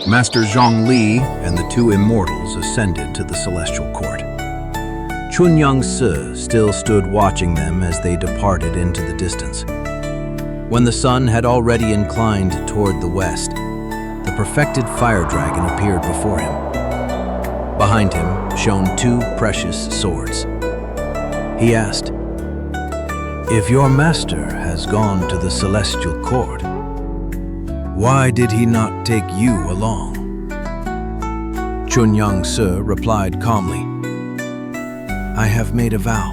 Master Zhongli and the two immortals ascended to the celestial court. Chunyang-se still stood watching them as they departed into the distance. When the sun had already inclined toward the west, the perfected fire dragon appeared before him. Behind him shone two precious swords. He asked, "If your master has gone to the celestial court, why did he not take you along?" Chunyang-se replied calmly, "I have made a vow,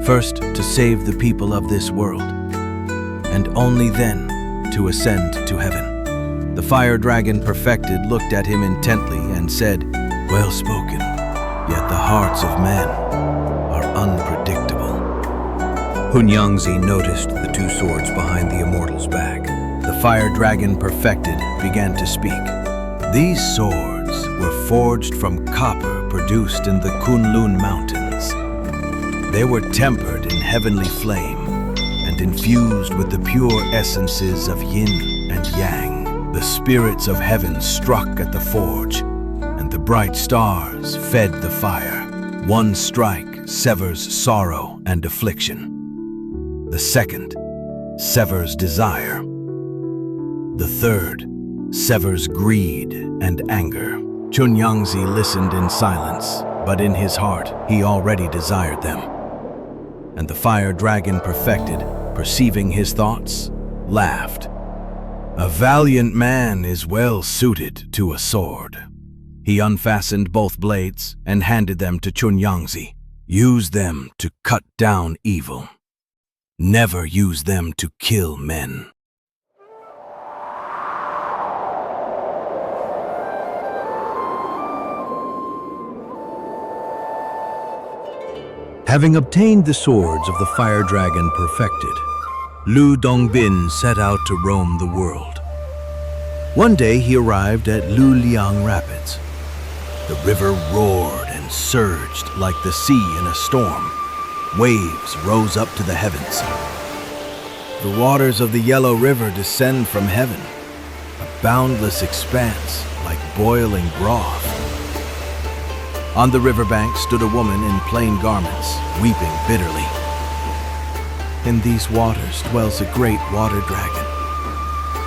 first to save the people of this world, and only then to ascend to heaven." The fire dragon perfected looked at him intently and said, "Well spoken, yet the hearts of men are unpredictable." Hunyangzi noticed the two swords behind the immortal's back. The fire dragon perfected began to speak. "These swords were forged from copper produced in the Kunlun Mountains. They were tempered in heavenly flame and infused with the pure essences of yin and yang. The spirits of heaven struck at the forge, and the bright stars fed the fire. One strike severs sorrow and affliction. The second severs desire. The third severs greed and anger." Chunyangzi listened in silence, but in his heart he already desired them. And the fire dragon perfected, perceiving his thoughts, laughed. "A valiant man is well suited to a sword." He unfastened both blades and handed them to Chunyangzi. "Use them to cut down evil. Never use them to kill men." Having obtained the swords of the fire dragon perfected, Lü Dongbin set out to roam the world. One day he arrived at Luliang Rapids. The river roared and surged like the sea in a storm. Waves rose up to the heavens. The waters of the Yellow River descend from heaven, a boundless expanse like boiling broth. On the riverbank stood a woman in plain garments, weeping bitterly. "In these waters dwells a great water dragon.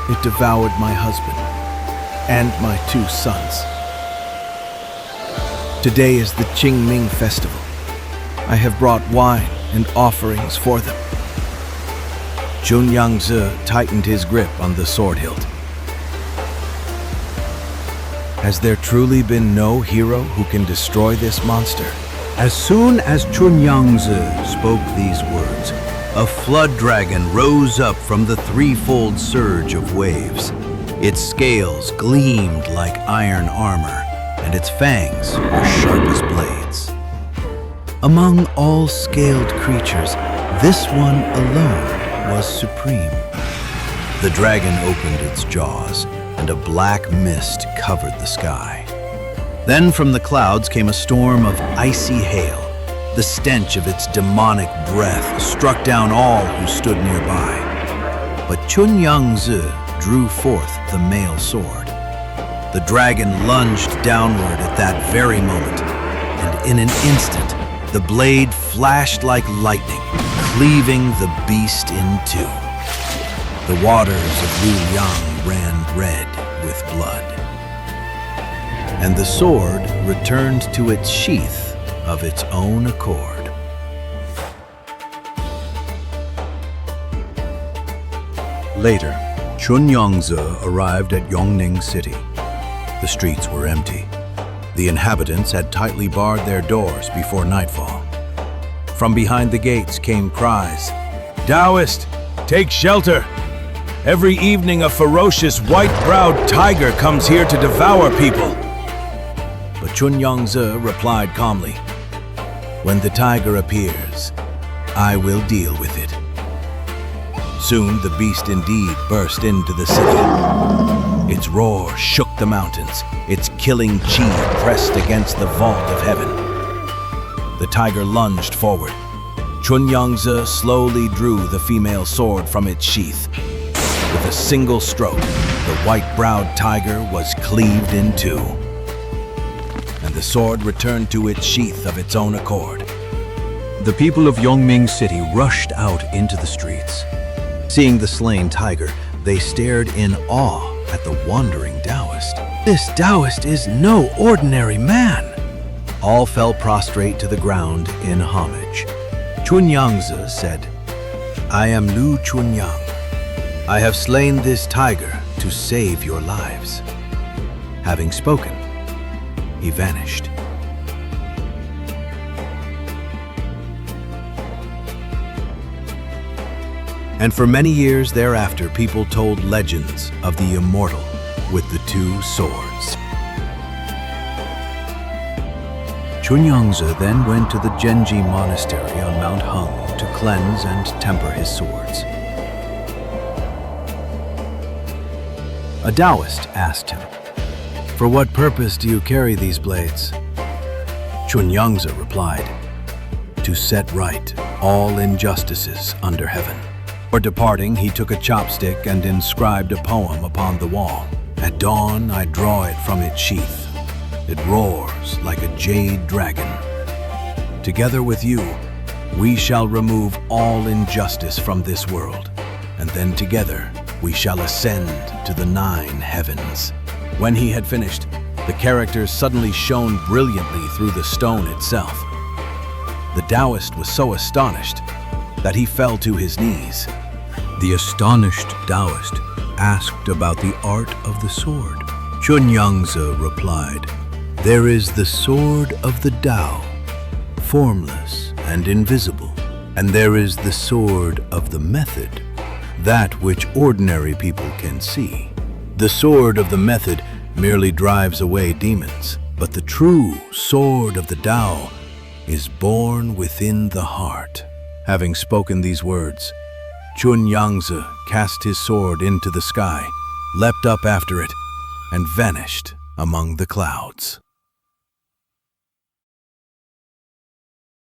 It devoured my husband and my two sons. Today is the Qingming festival. I have brought wine and offerings for them." Chunyangzi tightened his grip on the sword hilt. Has there truly been no hero who can destroy this monster? As soon as Chunyangzi spoke these words, a flood dragon rose up from the threefold surge of waves. Its scales gleamed like iron armor, and its fangs were sharp as blades. Among all scaled creatures, this one alone was supreme. The dragon opened its jaws, and a black mist covered the sky. Then from the clouds came a storm of icy hail. The stench of its demonic breath struck down all who stood nearby. But Chunyangzi drew forth the mail sword. The dragon lunged downward at that very moment, and in an instant, the blade flashed like lightning, cleaving the beast in two. The waters of Luliang ran red with blood, and the sword returned to its sheath of its own accord. Later, Chunyangzi arrived at Yongning City. The streets were empty. The inhabitants had tightly barred their doors before nightfall. From behind the gates came cries, "Daoist, take shelter! Every evening a ferocious white-browed tiger comes here to devour people." But Chunyangzi replied calmly, "When the tiger appears, I will deal with it." Soon the beast indeed burst into the city. Its roar shook the mountains, its killing chi pressed against the vault of heaven. The tiger lunged forward. Chunyangzi slowly drew the female sword from its sheath. With a single stroke, the white-browed tiger was cleaved in two, and the sword returned to its sheath of its own accord. The people of Yongming City rushed out into the streets. Seeing the slain tiger, they stared in awe at the wandering Daoist. This Daoist is no ordinary man. All fell prostrate to the ground in homage. Chunyangzi said, "I am Lü Chunyang. I have slain this tiger to save your lives." Having spoken, he vanished. And for many years thereafter, people told legends of the Immortal with the two swords. Chunyangzi then went to the Genji Monastery on Mount Hung to cleanse and temper his swords. A Daoist asked him, "For what purpose do you carry these blades?" Chunyangzi replied, "To set right all injustices under heaven." Before departing, he took a chopstick and inscribed a poem upon the wall. "At dawn I draw it from its sheath. It roars like a jade dragon. Together with you, we shall remove all injustice from this world, and then together we shall ascend to the 9 heavens." When he had finished, the characters suddenly shone brilliantly through the stone itself. The Daoist was so astonished that he fell to his knees. The astonished Daoist asked about the art of the sword. Chunyangzi replied, "There is the sword of the Tao, formless and invisible, and there is the sword of the method, that which ordinary people can see. The sword of the method merely drives away demons, but the true sword of the Tao is born within the heart." Having spoken these words, Chunyangzi cast his sword into the sky, leapt up after it, and vanished among the clouds.